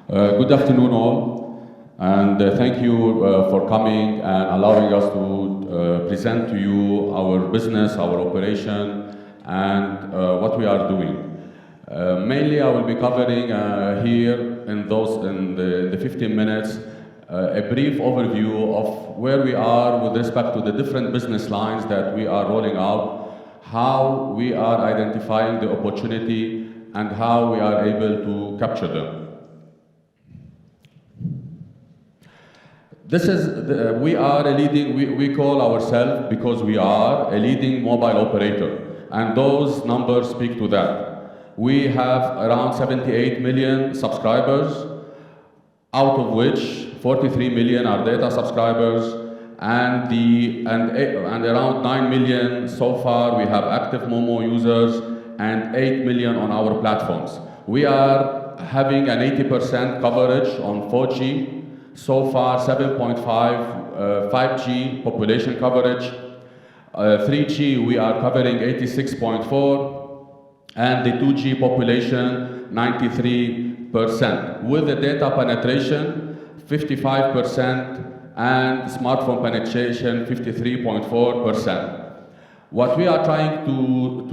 Good afternoon, all, and thank you for coming and allowing us to present to you our business, our operation, and what we are doing. Mainly, I will be covering here in the 15 minutes a brief overview of where we are with respect to the different business lines that we are rolling out, how we are identifying the opportunity, and how we are able to capture them. We are a leading, we call ourselves, because we are a leading mobile operator, and those numbers speak to that. We have around 78 million subscribers, out of which 43 million are data subscribers, and around 9 million so far we have active Momo users, and 8 million on our platforms. We are having an 80% coverage on 4G. So far, 7.5 5G population coverage. 3G, we are covering 86.4, and the 2G population, 93%. With the data penetration, 55%, and smartphone penetration, 53.4%. What we are trying to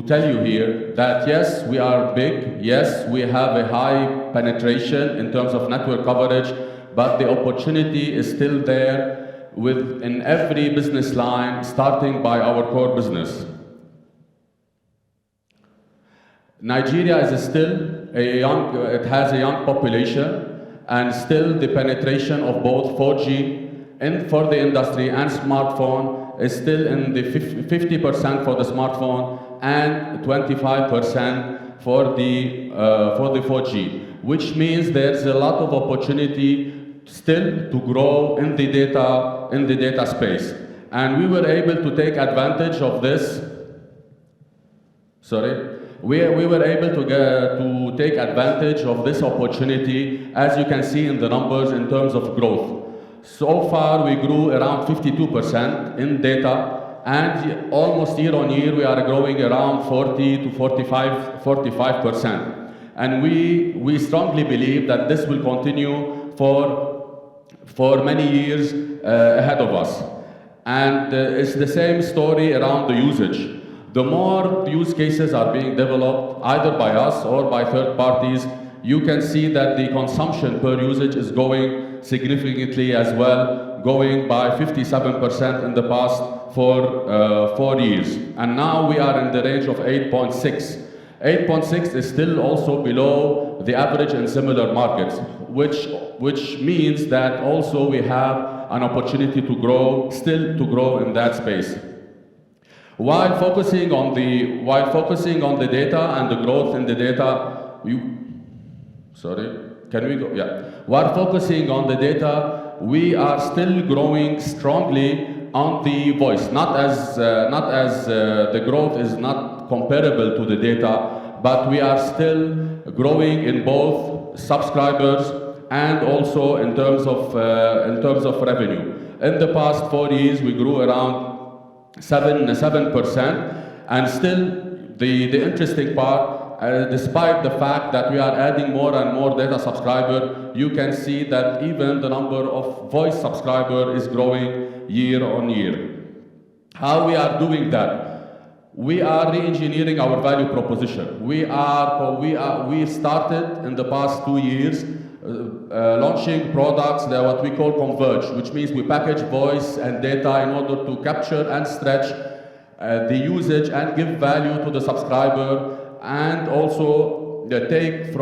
tell you here that yes, we are big, yes, we have a high penetration in terms of network coverage, but the opportunity is still there in every business line, starting by our core business. Nigeria is still it has a young population, and still the penetration of both 4G for the industry and smartphone is still in the 50% for the smartphone and 25% for the 4G, which means there's a lot of opportunity still to grow in the data space. And we were able to take advantage of this. We were able to take advantage of this opportunity, as you can see in the numbers in terms of growth. So far, we grew around 52% in data, and almost year on year, we are growing around 40 to 45%. And we strongly believe that this will continue for many years ahead of us. And it's the same story around the usage. The more use cases are being developed, either by us or by third parties, you can see that the consumption per usage is going significantly as well, going by 57% in the past for 4 years. And now we are in the range of 8.6. 8.6 is still also below the average in similar markets, which means that also we have an opportunity to grow in that space. While focusing on the data and the growth in the data, While focusing on the data, we are still growing strongly on the voice. Not as the growth is not comparable to the data, but we are still growing in both subscribers and also in terms of revenue. In the past 4 years, we grew around 7%, and still the interesting part, despite the fact that we are adding more and more data subscriber, you can see that even the number of voice subscriber is growing year on year. How we are doing that? We are re-engineering our value proposition. We started in the past 2 years launching products that what we call converge, which means we package voice and data in order to capture and stretch the usage and give value to the subscriber, and also increase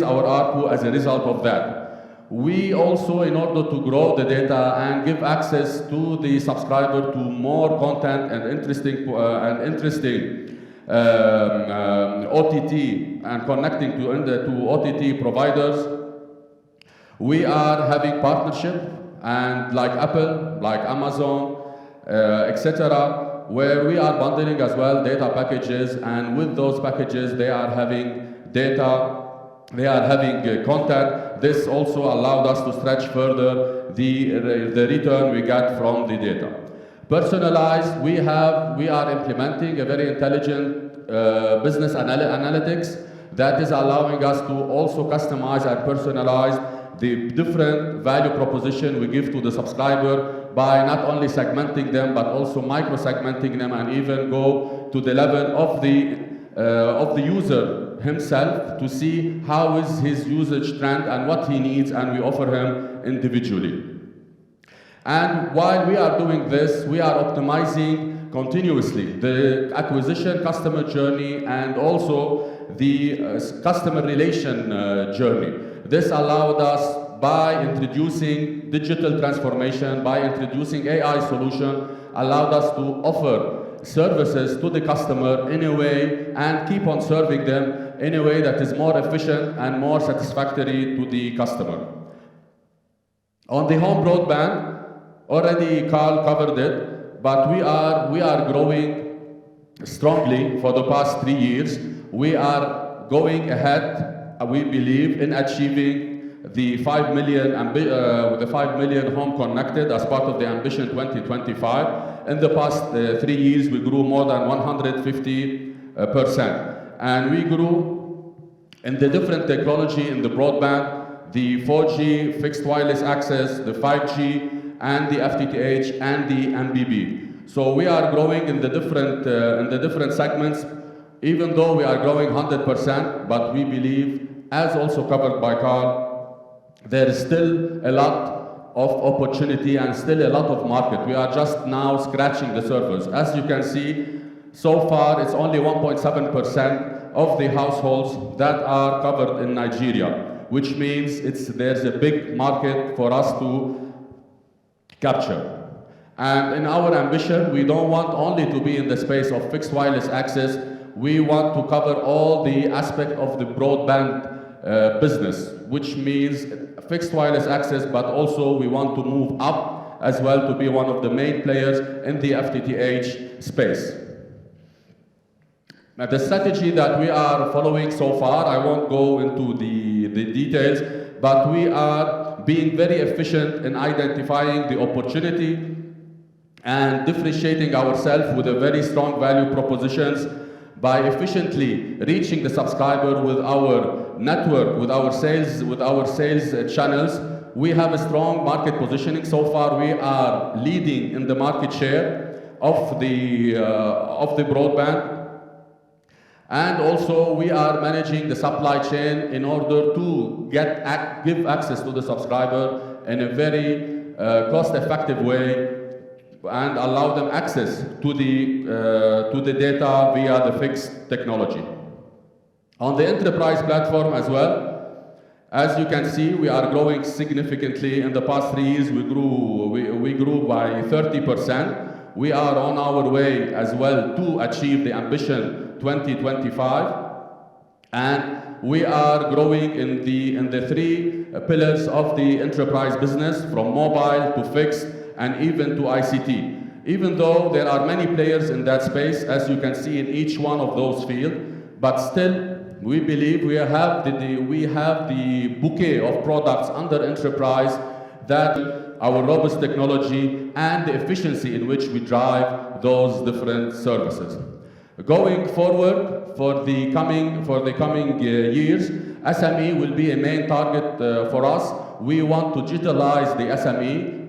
our ARPU as a result of that. We also, in order to grow the data and give access to the subscriber to more content and interesting OTT and connecting to OTT providers, we are having partnership and like Apple, like Amazon, etc., where we are bundling as well data packages, and with those packages they are having data, they are having content. This also allowed us to stretch further the return we got from the data. Personalized, we are implementing a very intelligent business analytics that is allowing us to also customize and personalize the different value proposition we give to the subscriber by not only segmenting them but also micro-segmenting them, and even go to the level of the user himself to see how is his usage trend and what he needs, and we offer him individually. And while we are doing this, we are optimizing continuously the acquisition customer journey and also the customer relation journey. This allowed us, by introducing digital transformation, by introducing AI solution, allowed us to offer services to the customer in a way and keep on serving them in a way that is more efficient and more satisfactory to the customer. On the home broadband, already Carl covered it, but we are growing strongly for the past 3 years. We are going ahead, we believe, in achieving the 5 million home connected as part of the Ambition 2025. In the past 3 years, we grew more than 150%. And we grew in the different technology in the broadband, the 4G, fixed wireless access, the 5G, and the FTTH, and the MBB. So we are growing in the different segments, even though we are growing 100%, but we believe, as also covered by Carl, there is still a lot of opportunity and still a lot of market. We are just now scratching the surface. As you can see, so far it's only 1.7% of the households that are covered in Nigeria, which means there's a big market for us to capture. And in our ambition, we don't want only to be in the space of fixed wireless access. We want to cover all the aspect of the broadband business, which means fixed wireless access, but also we want to move up as well to be one of the main players in the FTTH space. Now, the strategy that we are following so far, I won't go into the details, but we are being very efficient in identifying the opportunity and differentiating ourselves with a very strong value propositions by efficiently reaching the subscriber with our network, with our sales channels. We have a strong market positioning. So far, we are leading in the market share of the broadband. And also, we are managing the supply chain in order to give access to the subscriber in a very cost-effective way and allow them access to the data via the fixed technology. On the enterprise platform as well, as you can see, we are growing significantly. In the past 3 years, we grew by 30%. We are on our way as well to achieve the Ambition 2025, and we are growing in the 3 pillars of the enterprise business, from mobile to fixed and even to ICT. Even though there are many players in that space, as you can see in each one of those fields, but still we believe we have the bouquet of products under enterprise that our robust technology and the efficiency in which we drive those different services. Going forward for the coming years, SME will be a main target for us. We want to digitalize the SME,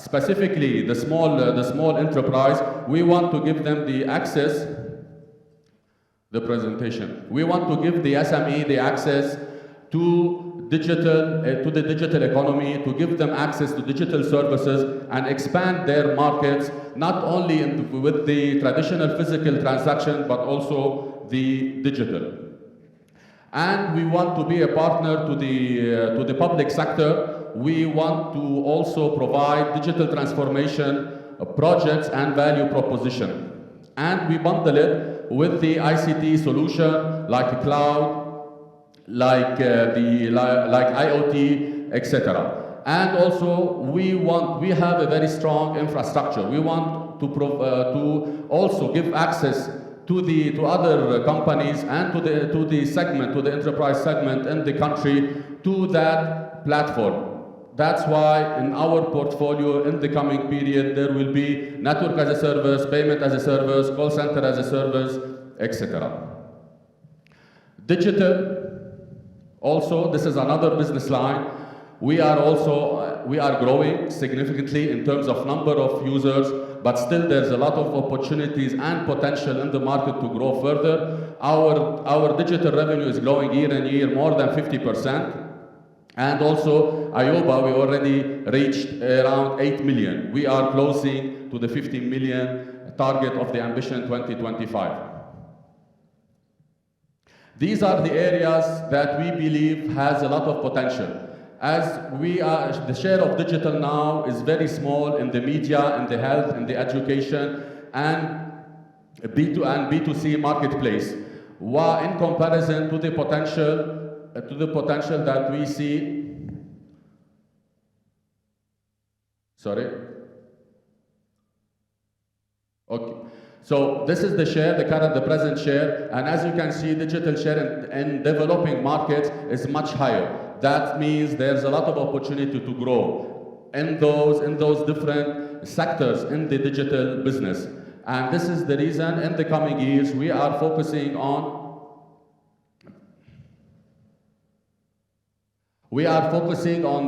specifically the small enterprise. We want to give them the access. The presentation. We want to give the SME the access to the digital economy, to give them access to digital services and expand their markets, not only with the traditional physical transaction, but also the digital. And we want to be a partner to the public sector. We want to also provide digital transformation projects and value proposition. And we bundle it with the ICT solution, like cloud, like IoT, etc. And also we have a very strong infrastructure. We want to also give access to other companies and to the enterprise segment in the country, to that platform. That's why in our portfolio in the coming period there will be network as a service, payment as a service, call center as a service, etc. Digital, also, this is another business line. We are growing significantly in terms of number of users, but still there's a lot of opportunities and potential in the market to grow further. Our digital revenue is growing year on year more than 50%. And also, IOBA, we already reached around 8 million. We are closing to the 15 million target of the Ambition 2025. These are the areas that we believe has a lot of potential. As the share of digital now is very small in the media, in the health, in the education, and B2C marketplace. In comparison to the potential that we see. Sorry. Okay. So this is the share, the present share, and as you can see, digital share in developing markets is much higher. That means there's a lot of opportunity to grow in those different sectors in the digital business. And this is the reason in the coming years we are focusing on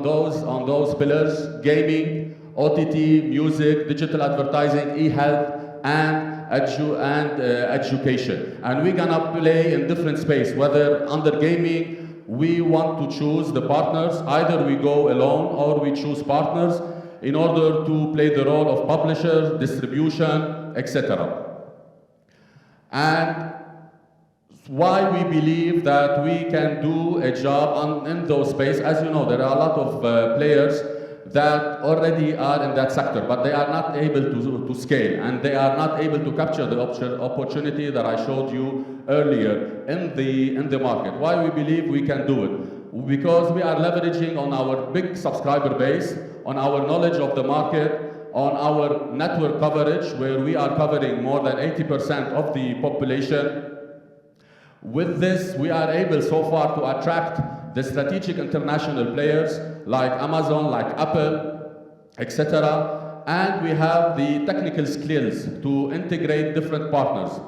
those pillars: gaming, OTT, music, digital advertising, e-health, and education. And we're gonna play in different space, whether under gaming, we want to choose the partners. Either we go alone or we choose partners in order to play the role of publisher, distribution, etc. And why we believe that we can do a job in those space. As you know, there are a lot of players that already are in that sector, but they are not able to scale, and they are not able to capture the opportunity that I showed you earlier in the market. Why we believe we can do it? Because we are leveraging on our big subscriber base, on our knowledge of the market, on our network coverage, where we are covering more than 80% of the population. With this, we are able so far to attract the strategic international players like Amazon, like Apple, etc. And we have the technical skills to integrate different partners.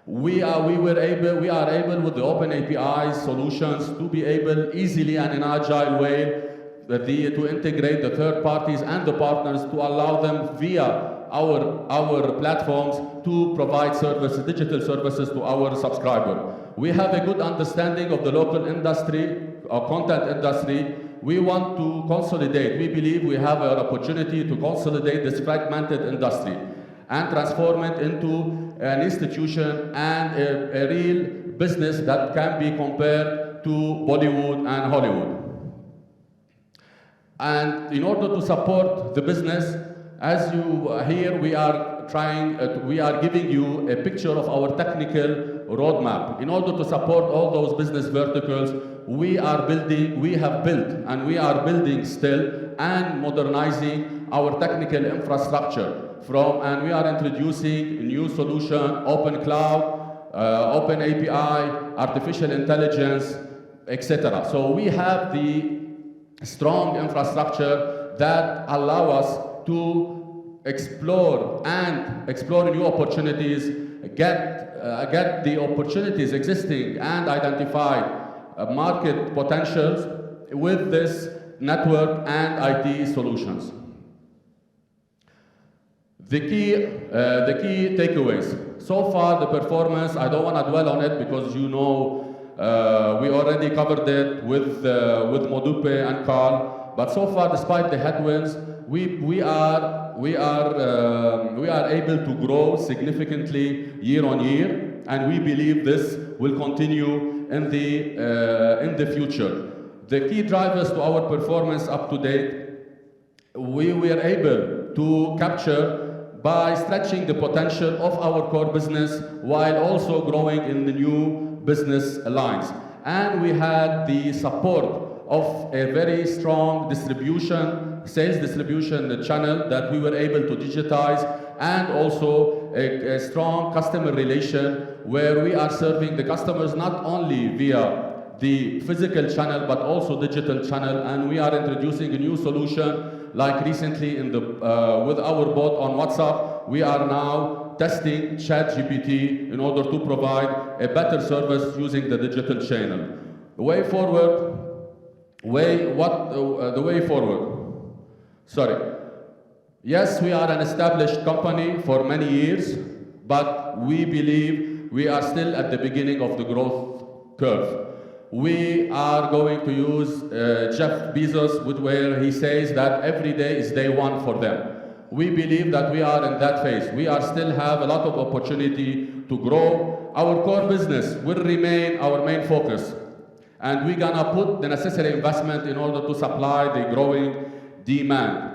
We are able with the open API solutions to be able easily and in an agile way to integrate the third parties and the partners to allow them via our platforms to provide digital services to our subscriber. We have a good understanding of the local industry, or content industry. We want to consolidate. We believe we have an opportunity to consolidate this fragmented industry and transform it into an institution and a real business that can be compared to Bollywood and Hollywood. And in order to support the business, as you hear, we are giving you a picture of our technical roadmap. In order to support all those business verticals, we have built and we are building still and modernizing our technical infrastructure and we are introducing a new solution: open cloud, open API, artificial intelligence, etc. So we have the strong infrastructure that allow us to explore new opportunities, get the opportunities existing and identify market potentials with this network and IT solutions. The key takeaways. So far, the performance, I don't want to dwell on it because you know we already covered it with Modupe and Carl. But so far, despite the headwinds, we are able to grow significantly year on year, and we believe this will continue in the future. The key drivers to our performance up to date, we were able to capture by stretching the potential of our core business while also growing in the new business lines. And we had the support of a very strong sales distribution channel that we were able to digitize, and also a strong customer relation where we are serving the customers not only via the physical channel but also digital channel, and we are introducing a new solution Like recently with our bot on WhatsApp, we are now testing ChatGPT in order to provide a better service using the digital channel. The way forward, sorry. Yes, we are an established company for many years, but we believe we are still at the beginning of the growth curve. We are going to use Jeff Bezos, where he says that every day is day one for them. We believe that we are in that phase. We are still have a lot of opportunity to grow. Our core business will remain our main focus, and we're gonna put the necessary investment in order to supply the growing demand.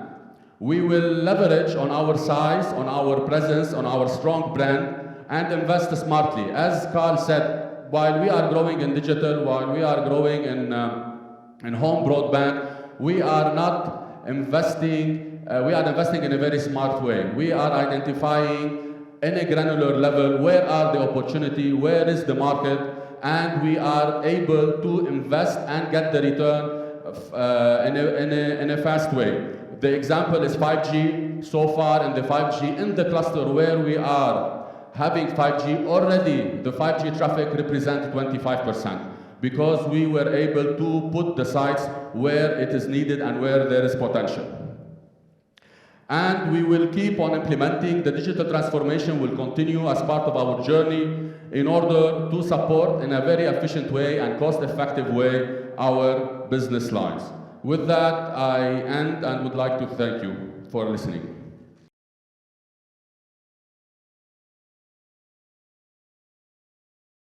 We will leverage on our size, on our presence, on our strong brand, and invest smartly. As Carl said, while we are growing in digital, while we are growing in home broadband, we are not investing, we are investing in a very smart way. We are identifying in a granular level where are the opportunity, where is the market, and we are able to invest and get the return in a fast way. The example is 5G. So far in the 5G, in the cluster where we are having 5G, already the 5G traffic represents 25% because we were able to put the sites where it is needed and where there is potential. And we will keep on implementing. The digital transformation will continue as part of our journey in order to support in a very efficient way and cost-effective way our business lines. With that, I end and would like to thank you for listening.